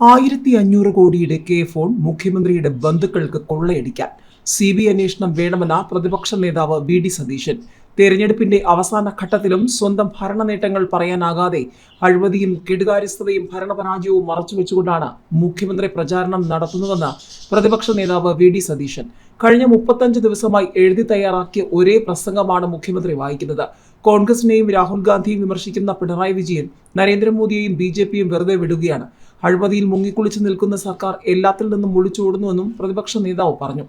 1500 കോടിയുടെ K phone മുഖ്യമന്ത്രിയുടെ ബന്ധുക്കൾക്ക് കൊള്ളയടിക്കാൻ CBI അന്വേഷണം വേണമെന്ന പ്രതിപക്ഷ നേതാവ് VD സതീശൻ. തെരഞ്ഞെടുപ്പിന്റെ അവസാന ഘട്ടത്തിലും സ്വന്തം ഭരണ നേട്ടങ്ങൾ പറയാനാകാതെ അഴിമതിയും കെടുകാര്യസ്ഥതയും ഭരണപരാജയവും മറച്ചുവെച്ചുകൊണ്ടാണ് മുഖ്യമന്ത്രി പ്രചാരണം നടത്തുന്നതെന്ന് പ്രതിപക്ഷ നേതാവ് VD സതീശൻ. കഴിഞ്ഞ 35 ദിവസമായി എഴുതി തയ്യാറാക്കിയ ഒരേ പ്രസംഗമാണ് മുഖ്യമന്ത്രി വായിക്കുന്നത്. കോൺഗ്രസിനെയും രാഹുൽ ഗാന്ധിയും വിമർശിക്കുന്ന പിണറായി വിജയൻ നരേന്ദ്രമോദിയെയും BJPയും വെറുതെ വിടുകയാണ്. അഴിമതിയിൽ മുങ്ങിക്കുളിച്ചു നിൽക്കുന്ന സർക്കാർ എല്ലാത്തിൽ നിന്നും ഒളിച്ചോടുന്നുവെന്നും പ്രതിപക്ഷ നേതാവ് പറഞ്ഞു.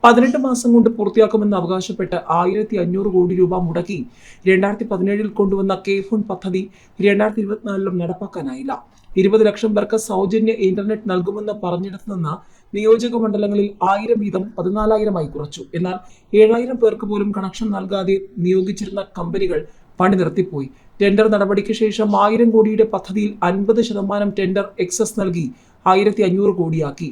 18 മാസം കൊണ്ട് പൂർത്തിയാക്കുമെന്ന് അവകാശപ്പെട്ട് 1500 കോടി രൂപ മുടക്കി 2017 കൊണ്ടുവന്ന കെ ഫോൺ പദ്ധതി 2024 നടപ്പാക്കാനായില്ല. 20 ലക്ഷം പേർക്ക് സൗജന്യ ഇന്റർനെറ്റ് നൽകുമെന്ന് പറഞ്ഞിടത്തു നിന്ന് നിയോജക മണ്ഡലങ്ങളിൽ 1000 വീതം 14,000 കുറച്ചു. എന്നാൽ 7000 പേർക്ക് പോലും കണക്ഷൻ നൽകാതെ നിയോഗിച്ചിരുന്ന കമ്പനികൾ പണി നിർത്തിപ്പോയി. ടെൻഡർ നടപടിക്ക് ശേഷം 1000 കോടിയുടെ പദ്ധതിയിൽ 50% ടെൻഡർ എക്സസ് നൽകി 1500 കോടിയാക്കി.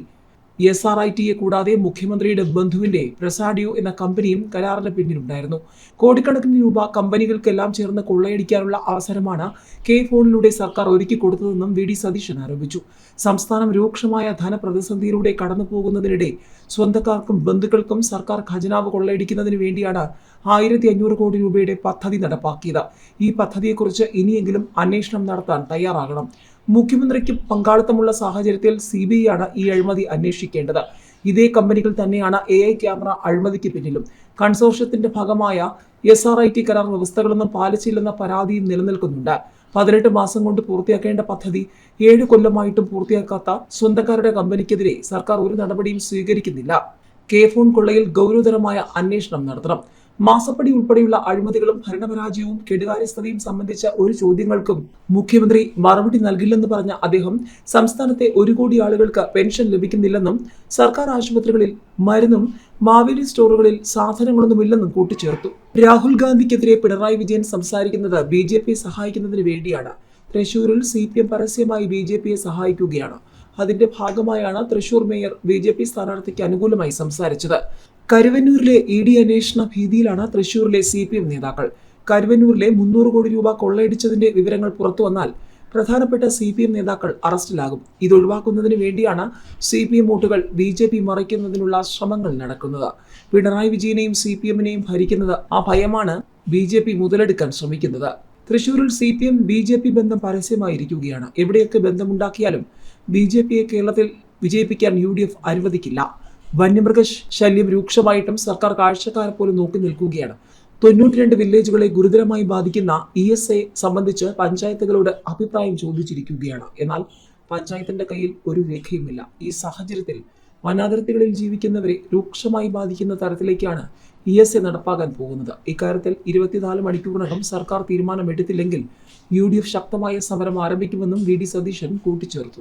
SRITയെ കൂടാതെ മുഖ്യമന്ത്രിയുടെ ബന്ധുവിന്റെ പ്രസാഡിയോ എന്ന കമ്പനിയും കരാറിന് പിന്നിലുണ്ടായിരുന്നു. കോടിക്കണക്കിന് രൂപ കമ്പനികൾക്കെല്ലാം ചേർന്ന് കൊള്ളയടിക്കാനുള്ള അവസരമാണ് കെ ഫോണിലൂടെ സർക്കാർ ഒരുക്കി കൊടുത്തതെന്നും VD സതീശൻ ആരോപിച്ചു. സംസ്ഥാനം രൂക്ഷമായ ധനപ്രതിസന്ധിയിലൂടെ കടന്നു പോകുന്നതിനിടെ സ്വന്തക്കാർക്കും ബന്ധുക്കൾക്കും സർക്കാർ ഖജനാവ് കൊള്ളയടിക്കുന്നതിന് വേണ്ടിയാണ് 1500 കോടി രൂപയുടെ പദ്ധതി നടപ്പാക്കിയത്. ഈ പദ്ധതിയെക്കുറിച്ച് ഇനിയെങ്കിലും അന്വേഷണം നടത്താൻ തയ്യാറാകണം. മുഖ്യമന്ത്രിക്ക് പങ്കാളിത്തമുള്ള സാഹചര്യത്തിൽ CBI ആണ് ഈ അഴിമതി അന്വേഷിക്കേണ്ടത്. ഇതേ കമ്പനികൾ തന്നെയാണ് AI ക്യാമറ അഴിമതിക്ക് പിന്നിലും. കൺസോർഷ്യത്തിന്റെ ഭാഗമായ SRIT കരാർ വ്യവസ്ഥകളൊന്നും പാലിച്ചില്ലെന്ന പരാതിയും നിലനിൽക്കുന്നുണ്ട്. 18 മാസം കൊണ്ട് പൂർത്തിയാക്കേണ്ട പദ്ധതി 7 കൊല്ലമായിട്ടും പൂർത്തിയാക്കാത്ത സ്വന്തക്കാരുടെ കമ്പനിക്കെതിരെ സർക്കാർ ഒരു നടപടിയും സ്വീകരിക്കുന്നില്ല. കെ ഫോൺ കൊള്ളയിൽ ഗൗരവതരമായ അന്വേഷണം നടത്തണം. മാസപ്പടി ഉൾപ്പെടെയുള്ള അഴിമതികളും ഭരണപരാജയവും കെടുകാര്യസ്ഥതയും സംബന്ധിച്ച ഒരു ചോദ്യങ്ങൾക്കും മുഖ്യമന്ത്രി മറുപടി നൽകില്ലെന്ന് പറഞ്ഞ അദ്ദേഹം സംസ്ഥാനത്തെ 1 കോടി ആളുകൾക്ക് പെൻഷൻ ലഭിക്കുന്നില്ലെന്നും സർക്കാർ ആശുപത്രികളിൽ മരുന്നും മാവേലി സ്റ്റോറുകളിൽ സാധനങ്ങളൊന്നുമില്ലെന്നും കൂട്ടിച്ചേർത്തു. രാഹുൽ ഗാന്ധിക്കെതിരെ പിണറായി വിജയൻ സംസാരിക്കുന്നത് BJP സഹായിക്കുന്നതിന് വേണ്ടിയാണ്. തൃശൂരിൽ CPM പരസ്യമായി BJPയെ സഹായിക്കുകയാണ്. അതിന്റെ ഭാഗമായാണ് തൃശൂർ മേയർ BJP സ്ഥാനാർത്ഥിക്ക് അനുകൂലമായി സംസാരിച്ചത്. കരുവന്നൂരിലെ ED അന്വേഷണ ഭീതിയിലാണ് തൃശൂരിലെ CPM നേതാക്കൾ. കരുവന്നൂരിലെ 300 കോടി രൂപ കൊള്ളയടിച്ചതിന്റെ വിവരങ്ങൾ പുറത്തു വന്നാൽ പ്രധാനപ്പെട്ട CPM നേതാക്കൾ അറസ്റ്റിലാകും. ഇതൊഴിവാക്കുന്നതിന് വേണ്ടിയാണ് CPM വോട്ടുകൾ BJP മറിക്കുന്നതിനുള്ള ശ്രമങ്ങൾ നടക്കുന്നത്. പിണറായി വിജയനെയും CPMനെയും ഭരിക്കുന്നത് ആ ഭയമാണ് BJP മുതലെടുക്കാൻ ശ്രമിക്കുന്നത്. തൃശൂരിൽ CPM BJP ബന്ധം പരസ്യമായിരിക്കുകയാണ്. എവിടെയൊക്കെ ബന്ധമുണ്ടാക്കിയാലും BJPയെ കേരളത്തിൽ വിജയിപ്പിക്കാൻ UDF അനുവദിക്കില്ല. വന്യമൃഗ ശല്യം രൂക്ഷമായിട്ടും സർക്കാർ കാഴ്ചക്കാരെ പോലും നോക്കി നിൽക്കുകയാണ്. 92 വില്ലേജുകളെ ഗുരുതരമായി ബാധിക്കുന്ന ESA സംബന്ധിച്ച് പഞ്ചായത്തുകളോട് അഭിപ്രായം ചോദിച്ചിരിക്കുകയാണ്. എന്നാൽ പഞ്ചായത്തിന്റെ കയ്യിൽ ഒരു രേഖയുമില്ല. ഈ സാഹചര്യത്തിൽ വനാതിർത്തികളിൽ ജീവിക്കുന്നവരെ രൂക്ഷമായി ബാധിക്കുന്ന തരത്തിലേക്കാണ് ESA നടപ്പാക്കാൻ പോകുന്നത്. ഇക്കാര്യത്തിൽ 24 മണിക്കൂറിനകം സർക്കാർ തീരുമാനമെടുത്തില്ലെങ്കിൽ UDF ശക്തമായ സമരം ആരംഭിക്കുമെന്നും VD സതീശൻ കൂട്ടിച്ചേർത്തു.